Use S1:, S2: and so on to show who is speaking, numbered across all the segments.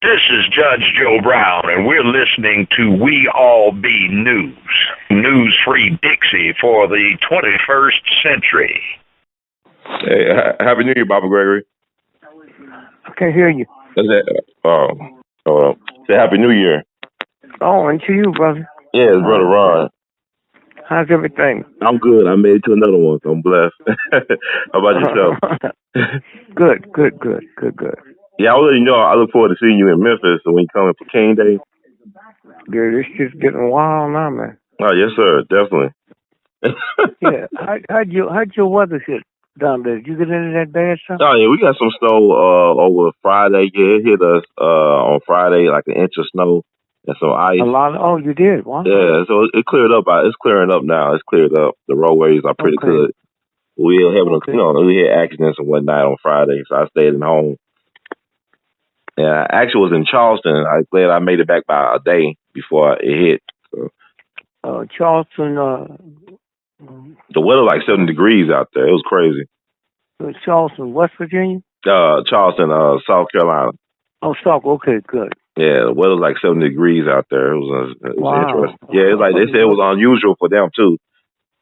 S1: This is Judge Joe Brown, and we're listening to We All Be News, News-Free Dixie for the 21st century.
S2: Hey, Happy New Year, Baba Gregory.
S3: I can't hear you.
S2: Is that, say Happy New Year.
S3: Oh, and to you, brother.
S2: Yeah, it's Brother Ron.
S3: How's everything?
S2: I'm good. I made it to another one, so I'm blessed. How about yourself?
S3: Good.
S2: Yeah, I already know. I look forward to seeing you in Memphis when you come in for King Day.
S3: Good. It's just getting wild now, man.
S2: Oh, yes, sir. Definitely.
S3: Yeah. How'd your weather hit down there? Did you get into that bad stuff?
S2: Oh, yeah, we got some snow over Friday. Yeah, it hit us on Friday, like an inch of snow and some ice.
S3: A lot. Oh, you did? Wow.
S2: Yeah, so it cleared up. It's clearing up now. It's cleared up. The roadways are pretty good. We were having, we had accidents and whatnot on Friday, so I stayed at home. And I actually was in Charleston. I'm glad I made it back by a day before it hit. So.
S3: Charleston.
S2: The weather like 70 degrees out there. It was crazy.
S3: Charleston, West Virginia.
S2: Charleston, South Carolina.
S3: Oh, South. Okay, good.
S2: Yeah, the weather was like 70 degrees out there. It was interesting. Yeah, it's like they said it was unusual for them too.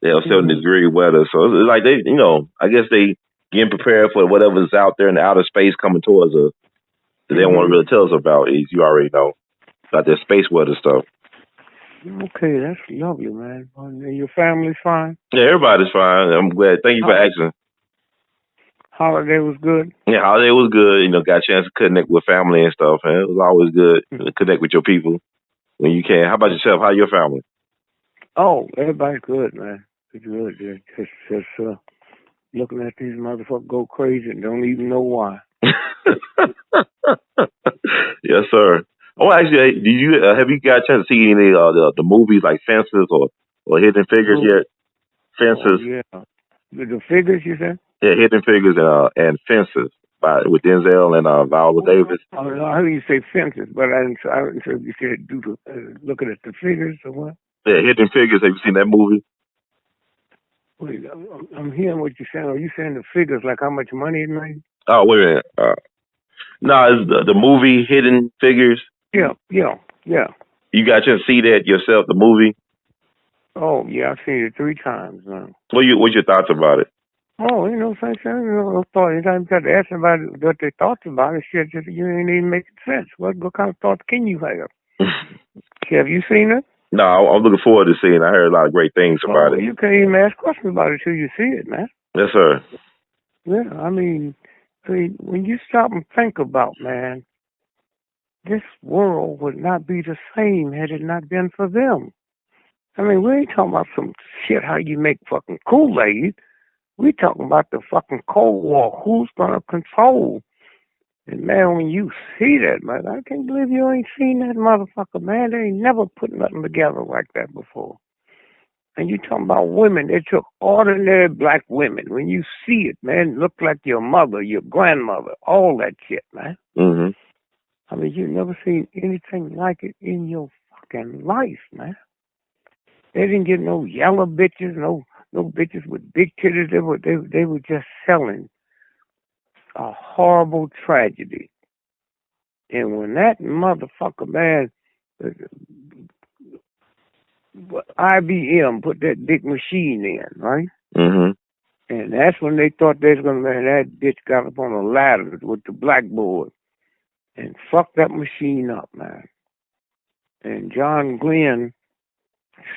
S2: They have 70-degree weather, so it's like they, I guess they getting prepared for whatever's out there in the outer space coming towards us. They don't want to really tell us about it. You already know about their space weather stuff.
S3: Okay, that's lovely, man. And your family's fine?
S2: Yeah, everybody's fine. I'm glad. Thank you for asking.
S3: Holiday was good?
S2: Yeah, holiday was good. Got a chance to connect with family and stuff. And it was always good to connect with your people when you can. How about yourself? How's your family?
S3: Oh, everybody's good, man. It's good. Just looking at these motherfuckers go crazy and don't even know why.
S2: Yes, sir. Oh, actually, have you got a chance to see any the movies like Fences or Hidden Figures yet? Fences.
S3: Oh, yeah. The Figures, you said?
S2: Yeah, Hidden Figures and Fences with Denzel and Viola Davis.
S3: I heard you say Fences, but I didn't say you said looking at the figures or what?
S2: Yeah, Hidden Figures. Have you seen that movie?
S3: Wait, I'm hearing what you're saying. Are you saying the figures, like how much money it made?
S2: Oh, wait a minute. No, it's the movie Hidden Figures.
S3: Yeah.
S2: You got a chance to see that yourself, the movie?
S3: Oh, yeah, I've seen it 3 times now.
S2: What's your thoughts about it?
S3: Oh, thanks. I thought anytime you got to ask somebody what they thoughts about it, shit, just you ain't even making sense. What kind of thoughts can you have? Have you seen it?
S2: No, I'm looking forward to seeing it. I heard a lot of great things about it.
S3: You can't even ask questions about it till you see it, man.
S2: Yes, sir.
S3: Yeah, I mean, when you stop and think about, man, this world would not be the same had it not been for them. I mean, we ain't talking about some shit how you make fucking Kool-Aid. We talking about the fucking Cold War. Who's gonna control? And man, when you see that, man, I can't believe you ain't seen that motherfucker, man. They ain't never put nothing together like that before. And you talking about women, they took ordinary black women. When you see it, man, look like your mother, your grandmother, all that shit, man.
S2: Mm-hmm.
S3: I mean, you never seen anything like it in your fucking life, man. They didn't get no yellow bitches, no bitches with big titties. They were just selling a horrible tragedy. And when that motherfucker, man, IBM put that big machine in, right?
S2: Mm-hmm.
S3: And that's when they thought they was going to, man, that bitch got up on a ladder with the blackboard and fucked that machine up, man. And John Glenn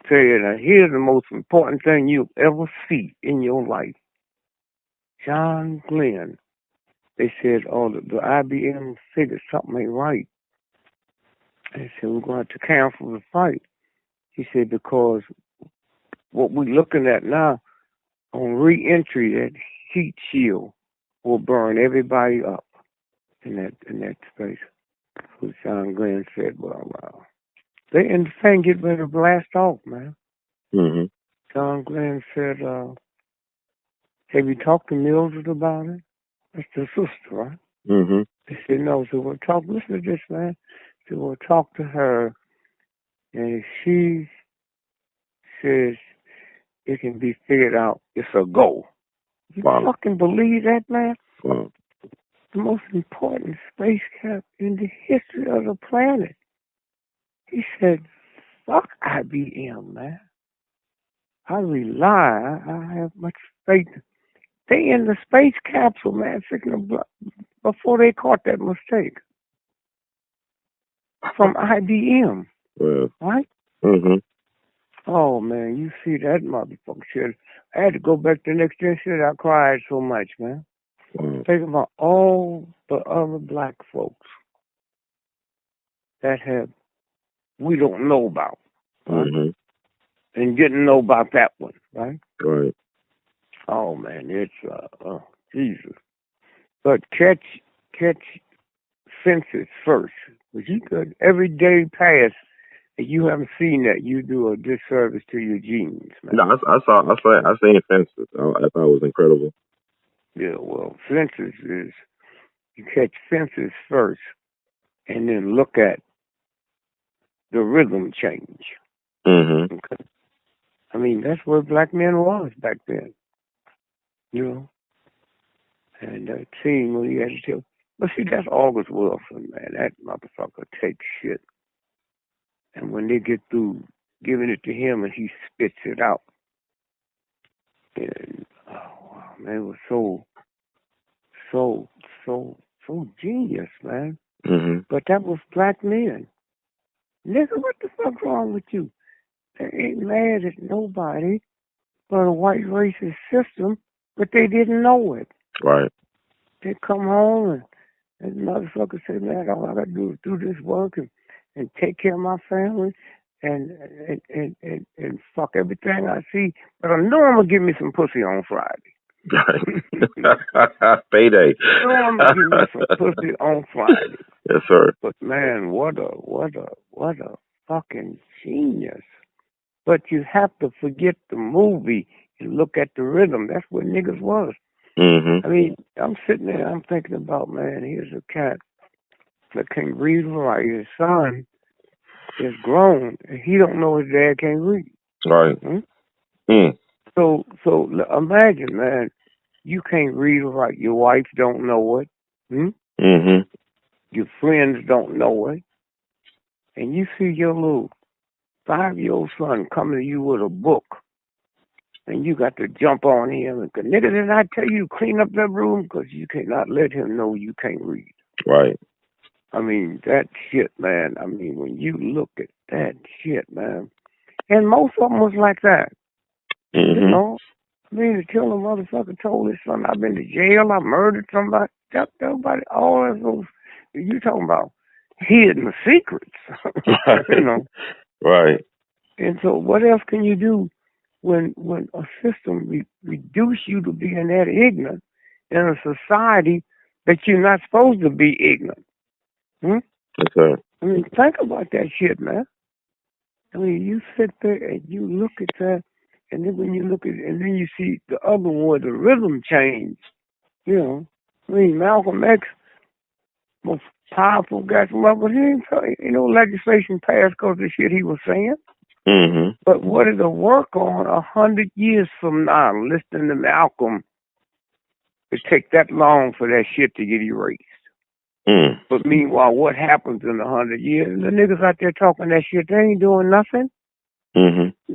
S3: said, now here's the most important thing you'll ever see in your life. John Glenn, they said, oh, the IBM figured something ain't right. They said, we're going to cancel the fight. He said, because what we're looking at now, on re-entry, that heat shield will burn everybody up in that space. So John Glenn said, well, they in the thing get ready to blast off, man.
S2: Mm-hmm.
S3: John Glenn said, have you talked to Mildred about it? That's the sister, right?
S2: Mm-hmm.
S3: They said, no. So listen to this, man. So we'll talk to her, and if she says it can be figured out, it's a go. You fucking believe that, man?
S2: Wow.
S3: the most important spacecraft in the history of the planet. He said, fuck IBM, man. I rely, I have much faith. They in the space capsule, man, before they caught that mistake. From IBM.
S2: Yeah.
S3: Right?
S2: Mm-hmm.
S3: Oh, man, you see that motherfucker shit. I had to go back the next day and shit. I cried so much, man. Think about all the other black folks that we don't know about, right?
S2: Mm-hmm.
S3: And didn't know about that one, right?
S2: Right.
S3: Oh, man, it's, Jesus. But catch fences first. But you could, every day pass, and you haven't seen that, you do a disservice to your genes, man.
S2: No, I seen Fences. I thought it was incredible.
S3: Yeah, well, fences is, you catch fences first, and then look at the rhythm change.
S2: Mm-hmm.
S3: Okay? I mean, that's where black men was back then, you know. And that scene when he had to tell, but see, that's August Wilson, man. That motherfucker takes shit. And when they get through giving it to him and he spits it out, and oh wow, man, it was so genius, man.
S2: Mm-hmm.
S3: But that was black men. Nigga, what the fuck's wrong with you? They ain't mad at nobody but a white racist system, but they didn't know it.
S2: Right.
S3: They come home and motherfuckers say, man, all I gotta do is do this work and take care of my family and fuck everything I see. But I know I'm gonna give me some pussy on Friday.
S2: Payday.
S3: I know I'm gonna give me some pussy on Friday.
S2: Yes, sir.
S3: But man, what a fucking genius. But you have to forget the movie and look at the rhythm. That's what niggas was.
S2: Mm-hmm.
S3: I mean, I'm sitting there, I'm thinking about, man, here's a cat that can't read or write. His son is grown, and he don't know his dad can't read.
S2: Right.
S3: Hmm?
S2: Mm.
S3: So imagine, man, you can't read or write. Your wife don't know it. Hmm?
S2: Mm-hmm.
S3: Your friends don't know it. And you see your little 5-year-old son coming to you with a book, and you got to jump on him and, nigga, did I tell you to clean up that room? Because you cannot let him know you can't read.
S2: Right.
S3: I mean, that shit, man. I mean, when you look at that shit, man. And most of them was like that.
S2: Mm-hmm.
S3: You know? I mean, the killer motherfucker told his son, I've been to jail, I murdered somebody. Everybody, all of those, you talking about hidden secrets. You know?
S2: Right.
S3: And so what else can you do when a system reduce you to being that ignorant in a society that you're not supposed to be ignorant? Hmm?
S2: Yes, sir.
S3: I mean, think about that shit, man. I mean, you sit there and you look at that, and then when you look at it, and then you see the other one where the rhythm change, you know. I mean, Malcolm X, most powerful guy from up, but he didn't tell you, legislation passed because of the shit he was saying.
S2: Mm-hmm.
S3: But what it'll work on 100 years from now, listening to Malcolm, it take that long for that shit to get erased.
S2: Mm.
S3: But meanwhile, what happens in 100 years? The niggas out there talking that shit, they ain't doing nothing.
S2: Mm-hmm.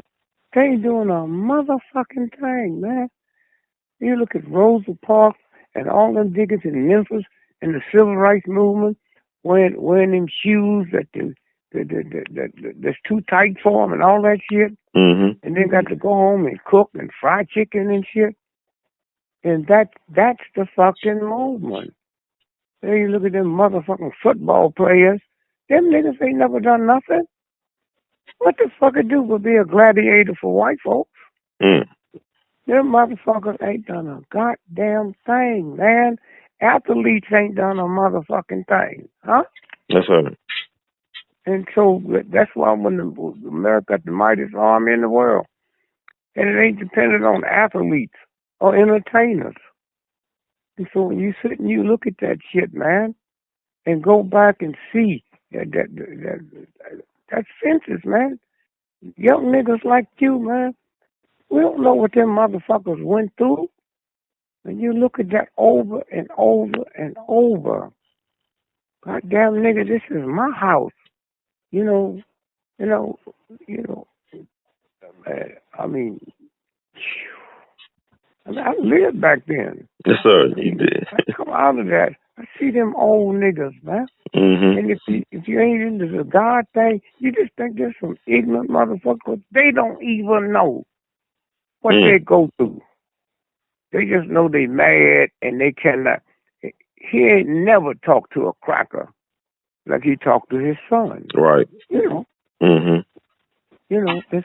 S3: They ain't doing a motherfucking thing, man. You look at Rosa Parks and all them diggers in Memphis and the civil rights movement wearing them shoes that's too tight for them and all that shit.
S2: Mm-hmm.
S3: And they got to go home and cook and fry chicken and shit. And that's the fucking movement. Then you look at them motherfucking football players. Them niggas ain't never done nothing. What the fuck it do but be a gladiator for white folks?
S2: Mm.
S3: Them motherfuckers ain't done a goddamn thing, man. Athletes ain't done a motherfucking thing, huh?
S2: Yes, sir.
S3: And so that's why when America got the mightiest army in the world, and it ain't dependent on athletes or entertainers. And so when you sit and you look at that shit, man, and go back and see that's fences, man. Young niggas like you, man, we don't know what them motherfuckers went through. And you look at that over and over and over. Goddamn nigga, this is my house. You know, you know, you know. I mean, I lived back then.
S2: Yes, sir. You did.
S3: I come out of that. I see them old niggas, man.
S2: Mm-hmm.
S3: And if you ain't into the God thing, you just think there's some ignorant motherfuckers. They don't even know what they go through. They just know they mad and they cannot. He ain't never talked to a cracker like he talked to his son.
S2: Right.
S3: You know.
S2: Mm-hmm.
S3: You know, and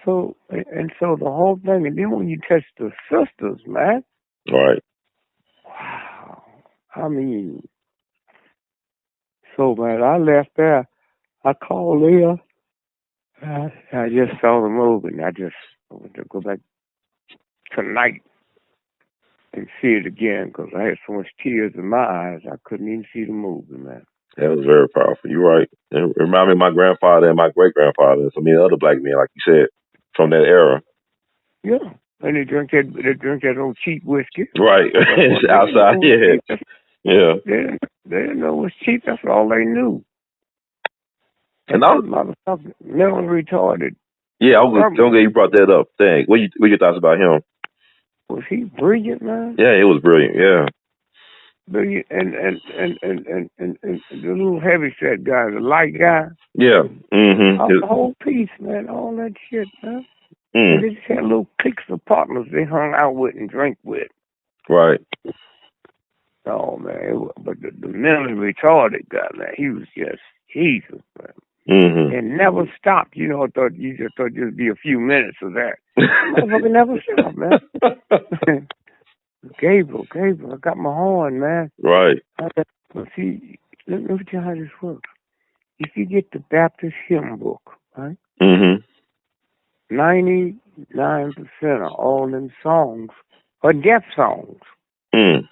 S3: so the whole thing, and then when you touch the sisters, man.
S2: Right.
S3: Wow. I mean, so man, I left there. I called Leah. I just saw the movie, and I want to go back tonight and see it again because I had so much tears in my eyes I couldn't even see the movie, man.
S2: That was very powerful. You're right. It reminded me of my grandfather and my great-grandfather and so many other black men, like you said, from that era.
S3: Yeah. And they drink that old cheap whiskey.
S2: Right. Outside, yeah. Yeah.
S3: They didn't know it was cheap. That's all they knew. And
S2: that
S3: motherfucker, mentally retarded.
S2: Yeah, I'm glad you brought that up. Thanks. What your thoughts about him?
S3: Was he brilliant, man?
S2: Yeah, it was brilliant. Yeah.
S3: Brilliant, and the little heavyset guy, the light guy.
S2: Yeah. Mm-hmm.
S3: The whole piece, man. All that shit, man.
S2: Mm.
S3: And they just had little cliques of partners they hung out with and drank with.
S2: Right.
S3: Oh man, but the mentally retarded guy, man, he was just Jesus, man.
S2: Mm-hmm.
S3: And never stopped. You know, you just thought it'd be a few minutes of that. Motherfucker never stopped, man. Gabriel, I got my horn, man.
S2: Right.
S3: See, let me tell you how this works. If you get the Baptist hymn book, right?
S2: Mm-hmm.
S3: 99% of all them songs are death songs.
S2: Mm.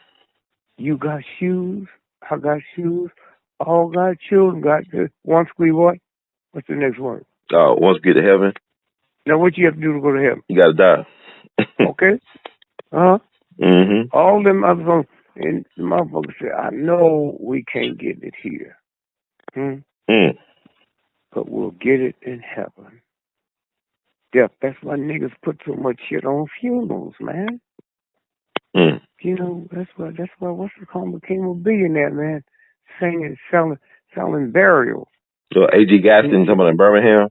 S3: You got shoes, I got shoes, all got children got this. Once we what? What's the next word?
S2: Once we get to heaven.
S3: Now what you have to do to go to heaven?
S2: You gotta die.
S3: Okay? Uh-huh.
S2: Mm-hmm.
S3: All them other songs, and the motherfucker said, I know we can't get it here. But we'll get it in heaven. Death. That's why niggas put so much shit on funerals, man. You know, that's why what's the call became a billionaire, man. Singing, selling burials.
S2: So A.G. Gaston talking about in Birmingham?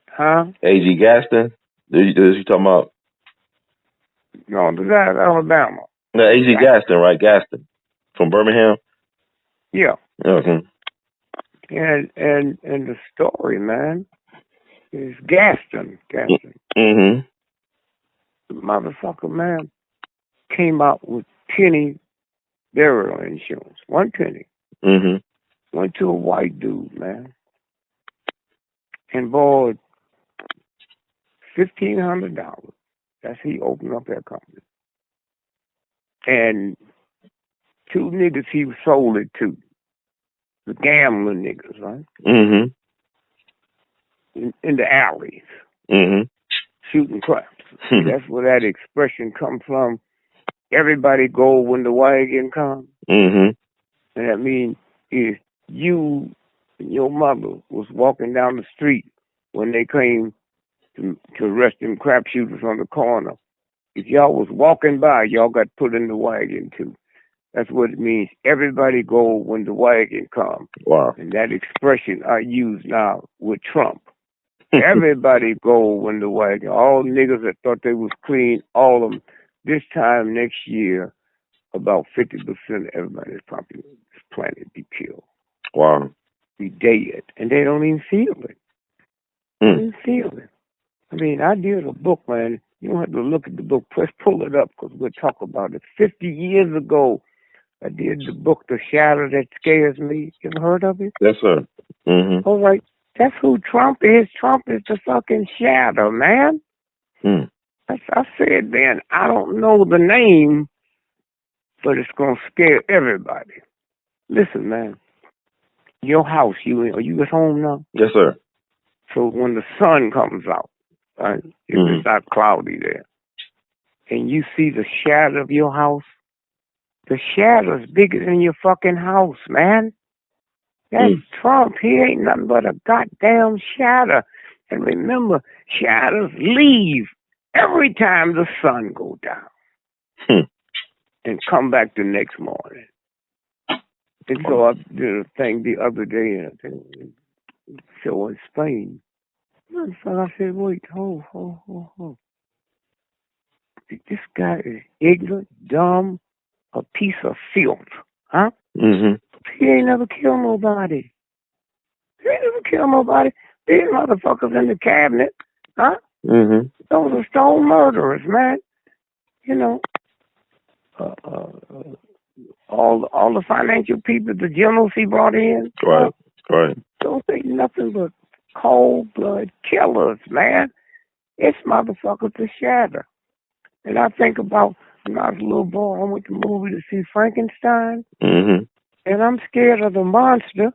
S3: Huh?
S2: A.G. Gaston? Is you talking about?
S3: No, the guy in Alabama.
S2: No, A.G. Gaston, right? Gaston. From Birmingham?
S3: Yeah.
S2: Okay.
S3: And the story, man, is Gaston.
S2: Mm-hmm.
S3: The motherfucker, man, came out with penny burial insurance. 1 penny.
S2: Mm-hmm.
S3: Went to a white dude, man, and borrowed $1,500. That's he opened up that company. And 2 niggas he sold it to. The gambling niggas, right?
S2: Mm-hmm.
S3: In the alleys.
S2: Mm-hmm.
S3: Shooting craps. That's where that expression comes from. Everybody go when the wagon comes.
S2: Mm-hmm.
S3: And that means if you and your mother was walking down the street when they came to arrest them crap shooters on the corner, if y'all was walking by, y'all got put in the wagon too. That's what it means. Everybody go when the wagon comes.
S2: Wow.
S3: And that expression I use now with Trump. Everybody go when the wagon. All niggas that thought they was clean, all of them. This time next year, about 50% of everybody that's probably on this planet be killed.
S2: Wow.
S3: Be dead. And they don't even feel it. They don't even feel it. I mean, I did a book, man. You don't have to look at the book. Press pull it up because we'll talk about it. 50 years ago, I did the book, The Shadow That Scares Me. You ever heard of it?
S2: Yes, sir. Mm-hmm.
S3: All right. That's who Trump is. Trump is the fucking shadow, man. I said then, I don't know the name, but it's going to scare everybody. Listen, man. Your house, are you at home now?
S2: Yes, sir.
S3: So when the sun comes out, right, if it's not cloudy there, and you see the shadow of your house, The shadow's bigger than your fucking house, man. That's Trump. He ain't nothing but a goddamn shadow. And remember, shadows leave every time the sun goes down and come back the next morning. And so I did a thing the other day, show in Spain. And so I said, wait, hold. This guy is ignorant, dumb, a piece of filth, huh?
S2: Mm-hmm.
S3: He ain't never killed nobody. These motherfuckers in the cabinet, huh?
S2: Mm-hmm.
S3: Those are stone murderers, man. You know, all the financial people, the generals he brought in,
S2: Right.
S3: those ain't nothing but cold blood killers, man. It's motherfuckers to shatter. And I think about when I was a little boy, I went to the movie to see Frankenstein,
S2: Mm-hmm.
S3: and I'm scared of the monster.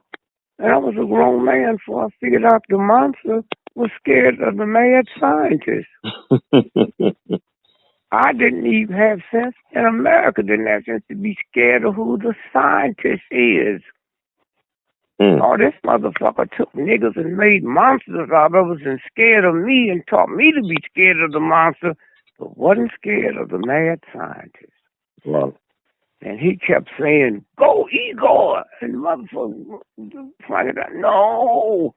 S3: And I was a grown man before I figured out the monster was scared of the mad scientist. I didn't even have sense, and America didn't have sense to be scared of who the scientist is. Oh, this motherfucker took niggas and made monsters out of us and scared of me and taught me to be scared of the monster, but wasn't scared of the mad scientist.
S2: Wow.
S3: And he kept saying, go Igor! And the motherfucker, no,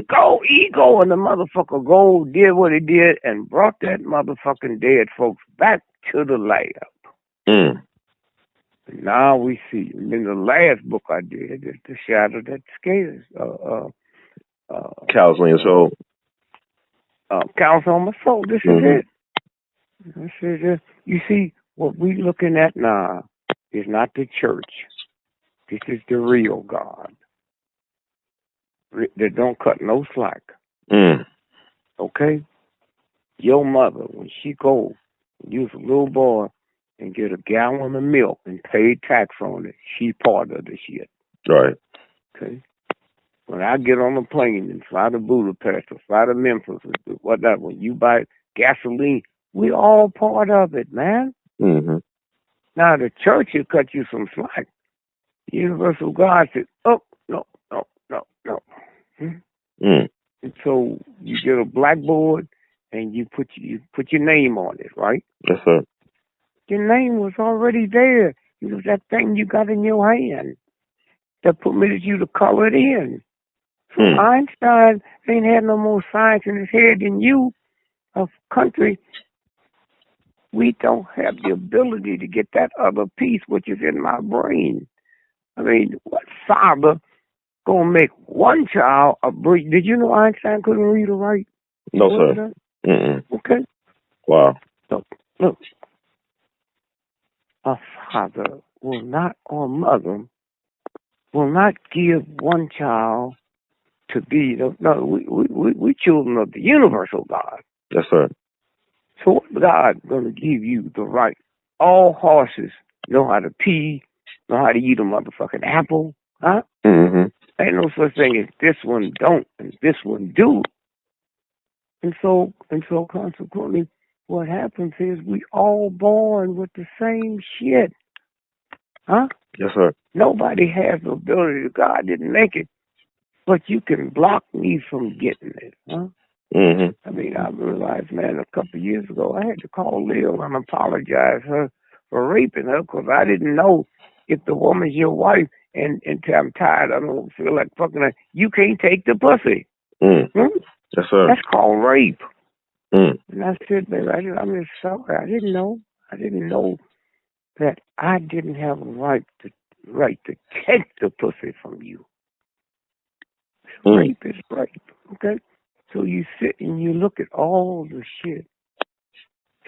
S3: go Igor! And the motherfucker did what he did and brought that motherfucking dead folks back to the lab. And now we see, in the last book I did, it's the shadow that scares.
S2: Cows on your soul.
S3: Cows on my soul. This is it. This is it. You see, what we looking at now is not the church. This is the real God. That don't cut no slack. Okay? Your mother, when she go, when you was a little boy, and get a gallon of milk and paid tax on it, she part of the shit.
S2: Right.
S3: Okay? When I get on a plane and fly to Budapest or fly to Memphis or whatnot, when you buy gasoline, we all part of it, man.
S2: Mm-hmm.
S3: Now, the church will cut you some slack. The universal God said, oh, no. And so you get a blackboard and you put your name on it, right?
S2: Yes, sir.
S3: Your name was already there. It was that thing you got in your hand that permitted you to color it in. So Einstein ain't had no more science in his head than you. Of country, we don't have the ability to get that other piece which is in my brain. I mean, what father gonna make one child a breed? Did you know Einstein couldn't read or write?
S2: No, sir.
S3: Okay.
S2: Wow.
S3: So, look, a father will not, or mother will not give one child to be. No, we children of the universal God.
S2: Yes, sir.
S3: So what God gonna give you the right? All horses know how to pee, know how to eat a motherfucking apple, huh? Ain't no such thing as this one don't and this one do. And so consequently, what happens is we all born with the same shit, huh?
S2: Yes, sir.
S3: Nobody has the ability. God didn't make it, but you can block me from getting it, huh? I mean, I realized, man, a couple of years ago, I had to call Lil and apologize her for raping her because I didn't know if the woman's your wife and I'm tired, I don't feel like fucking her, you can't take the pussy.
S2: Yes, sir.
S3: That's called rape. And I said, baby, I'm just sorry. I didn't know that I didn't have a right to take the pussy from you. Rape is rape, okay? So you sit and you look at all the shit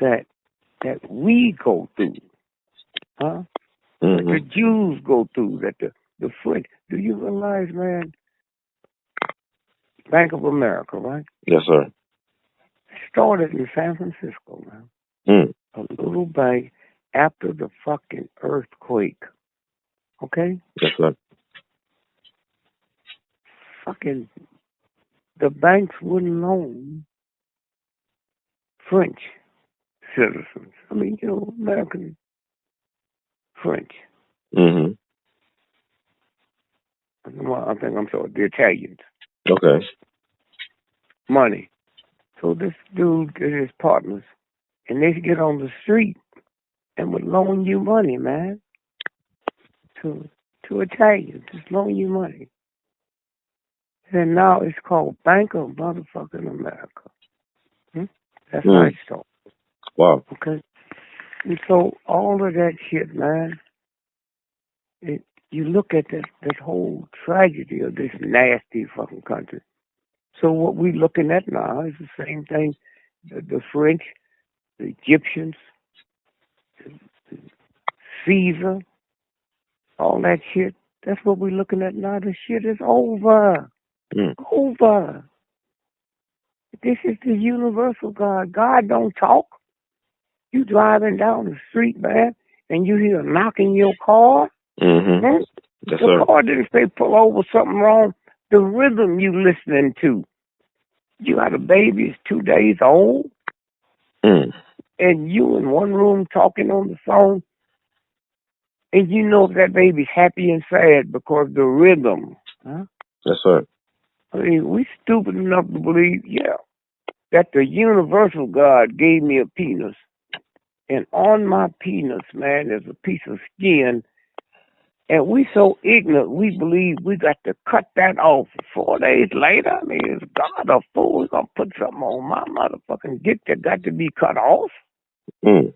S3: that we go through, huh? That the Jews go through, that the French. Do you realize, man? Bank of America, right?
S2: Yes, sir.
S3: Started in San Francisco, man. A little bank after the fucking earthquake. Okay?
S2: Yes, sir.
S3: Fucking the banks wouldn't loan French citizens. I mean, American French.
S2: Mm-hmm.
S3: I think I'm sorry, the Italians.
S2: Okay.
S3: Money. So this dude get his partners, and they get on the street and would loan you money, man. To Italians, just loan you money. And now it's called Bank of Motherfucking America. That's how it started.
S2: Wow.
S3: Okay. And so all of that shit, man, you look at this whole tragedy of this nasty fucking country. So what we looking at now is the same thing. The French, the Egyptians, Caesar, all that shit. That's what we're looking at now. The shit is over. Over. This is the universal God. God don't talk. You driving down the street, man, and you hear a knock in your car.
S2: Mm-hmm.
S3: Man,
S2: Yes,
S3: the
S2: sir.
S3: car didn't say pull over, something wrong. The rhythm you listening to. You got a baby, it's 2 days old, and you in one room talking on the phone, and you know that baby's happy and sad because the rhythm. Huh?
S2: Yes, sir.
S3: I mean, we stupid enough to believe, that the universal God gave me a penis, and on my penis, man, there's a piece of skin, and we so ignorant, we believe we got to cut that off 4 days later. I mean, is God a fool? He's going to put something on my motherfucking dick that got to be cut off? And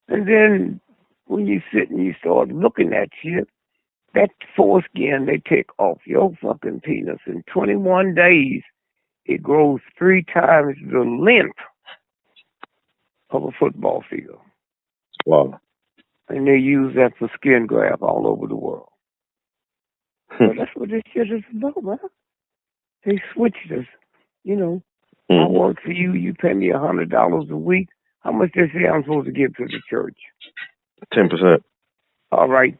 S3: then when you sit and you start looking at shit, that foreskin they take off your fucking penis in 21 days, it grows 3 times the length of a football field.
S2: Wow.
S3: And they use that for skin graft all over the world. So that's what this shit is about, man. They switched us. You know, I work for you, you pay me $100 a week. How much they say I'm supposed to give to the church?
S2: 10%.
S3: All right.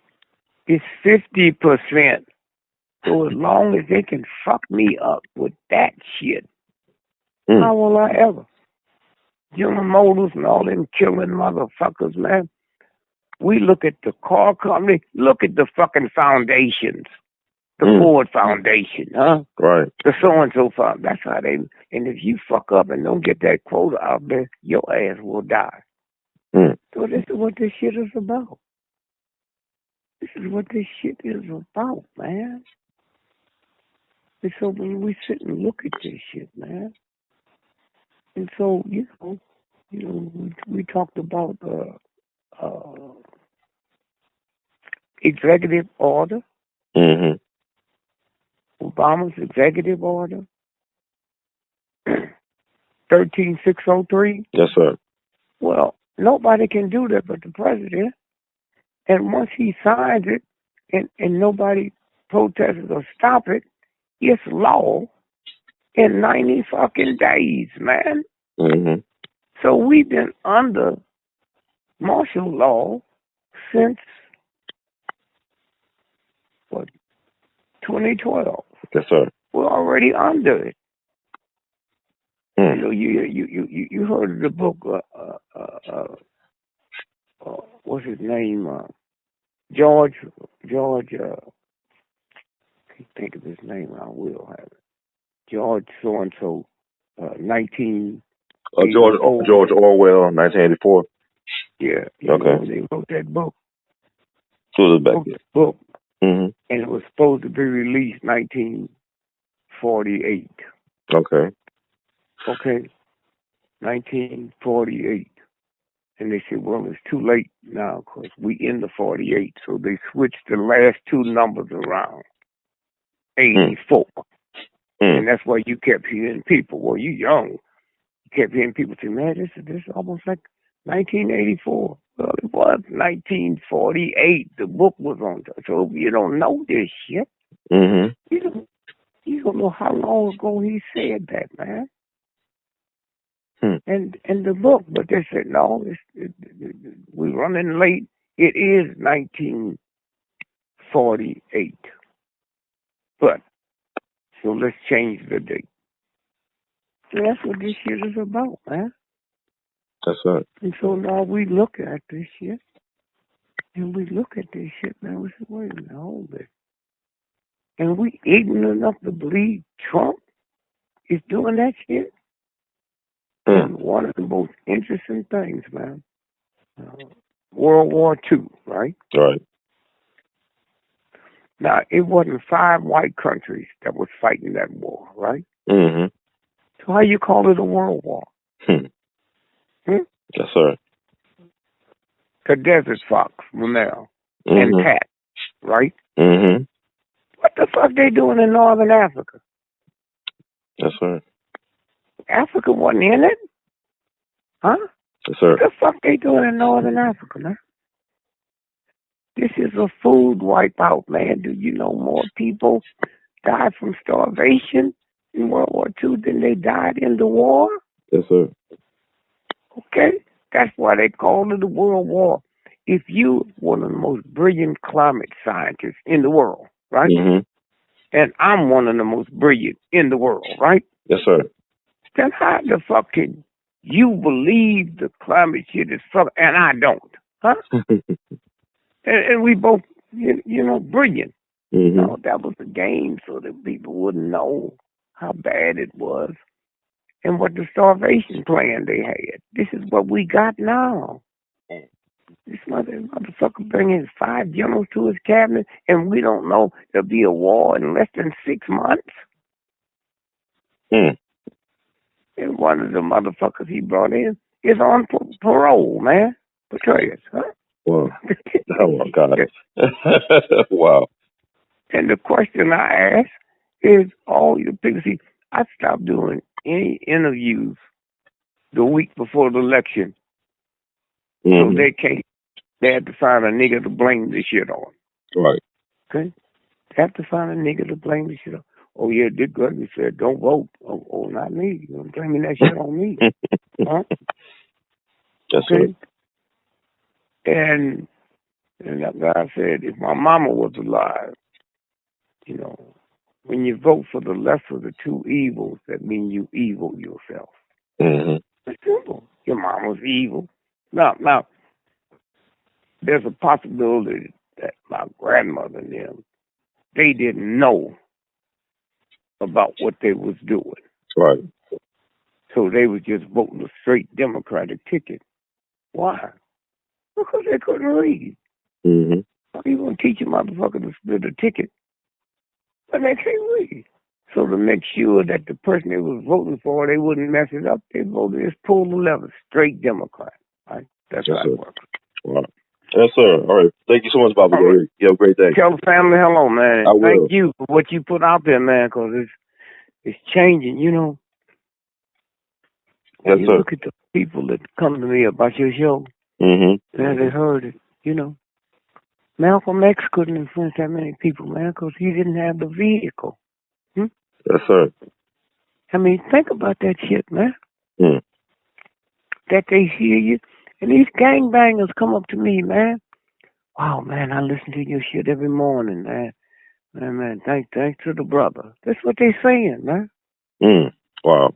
S3: It's 50%. So as long as they can fuck me up with that shit, how will I ever? General Motors and all them killing motherfuckers, man. We look at the car company, look at the fucking foundations. The Ford Foundation, huh?
S2: Right.
S3: The so-and-so fund. That's how they, and if you fuck up and don't get that quota out there, your ass will die. So this is what this shit is about. This is what this shit is about, man. And so when we sit and look at this shit, man, and so, we talked about executive order, Obama's executive order, 13603.
S2: Yes, sir.
S3: Well, nobody can do that but the president. And once he signs it and nobody protests or stop it, it's law in 90 fucking days, man. So we've been under martial law since, 2012.
S2: Yes, sir.
S3: We're already under it. You heard of the book, what's his name? George, can't think of his name, I will have it. George so-and-so, 19...
S2: George Orwell, 1984.
S3: Yeah.
S2: Okay.
S3: They wrote that book.
S2: Book.
S3: And it was supposed to be released 1948.
S2: Okay.
S3: 1948. And they said, well, it's too late now because we in the 48. So they switched the last 2 numbers around. 84. And that's why you kept hearing people. Well, you young. You kept hearing people say, man, this is almost like 1984. Well, it was 1948. The book was on. So you don't know this shit. You don't know how long ago he said that, man. And the book, but they said, no, we're running late. It is 1948. But, so let's change the date. So that's what this shit is about, man.
S2: That's right.
S3: And so now we look at this shit. And we look at this shit, man. We say, wait a minute, hold it. And we ignorant enough to believe Trump is doing that shit. And one of the most interesting things, man, World War II, right?
S2: Right.
S3: Now, it wasn't 5 white countries that was fighting that war, right?
S2: Mm-hmm.
S3: So how you call it a world war?
S2: Yes, sir.
S3: The Desert Fox, Ramel,
S2: Mm-hmm.
S3: and Pat, right?
S2: Mm-hmm.
S3: What the fuck they doing in Northern Africa?
S2: Yes, sir.
S3: Africa wasn't in it? Huh?
S2: Yes, sir.
S3: What the fuck they doing in Northern Africa, man? This is a food wipeout, man. Do you know more people died from starvation in World War II than they died in the war?
S2: Yes, sir.
S3: Okay? That's why they call it a world war. If you one of the most brilliant climate scientists in the world, right?
S2: Mm-hmm.
S3: And I'm one of the most brilliant in the world, right?
S2: Yes, sir.
S3: Then how the fuck can you believe the climate shit is fuck and I don't? Huh? and we both, you know, brilliant.
S2: Mm-hmm.
S3: No, that was a game so that people wouldn't know how bad it was and what the starvation plan they had. This is what we got now. This motherfucker bringing 5 generals to his cabinet, and we don't know there'll be a war in less than 6 months. And one of the motherfuckers he brought in is on parole, man. Petraeus, huh?
S2: Wow. Oh, my God. Wow.
S3: And the question I ask is, all your people, see, I stopped doing any interviews the week before the election. So they had to find a nigga to blame this shit on.
S2: Right.
S3: Okay? They have to find a nigga to blame this shit on. Oh, yeah, Dick Gregory said, don't vote. Oh, not me. You're blaming that shit on me. Huh?
S2: Yes,
S3: okay?
S2: Sir.
S3: And that guy said, if my mama was alive, you know, when you vote for the lesser of the 2 evils, that means you evil yourself.
S2: Mm-hmm.
S3: It's simple. Your mama's evil. Now, there's a possibility that my grandmother and them, they didn't know about what they was doing.
S2: Right. So
S3: they was just voting a straight Democratic ticket. Why? Because they couldn't read.
S2: Mm-hmm.
S3: How you going to teach a motherfucker to split a ticket when they can't read? So to make sure that the person they was voting for, they wouldn't mess it up, they voted just pull the lever, straight Democrat. Right? That's how it works.
S2: Wow. Yes, sir. All right. Thank you so much, Bobby. Right. You have a great day.
S3: Tell the family hello, man.
S2: I will.
S3: Thank you for what you put out there, man, because it's changing, you know.
S2: Yes,
S3: you
S2: sir.
S3: Look at the people that come to me about your show.
S2: Mm-hmm.
S3: And they heard it, you know. Malcolm X couldn't influence that many people, man, because he didn't have the vehicle.
S2: Yes, sir.
S3: I mean, think about that shit, man. That they hear you. And these gangbangers come up to me, man. Wow, man, I listen to your shit every morning, man. Man, thanks to the brother. That's what they saying, man.
S2: Wow.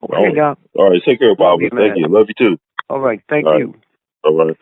S3: Okay, Doc.
S2: All right, take care, Bobby. Thank you. Love you too.
S3: All right, thank you.
S2: All right.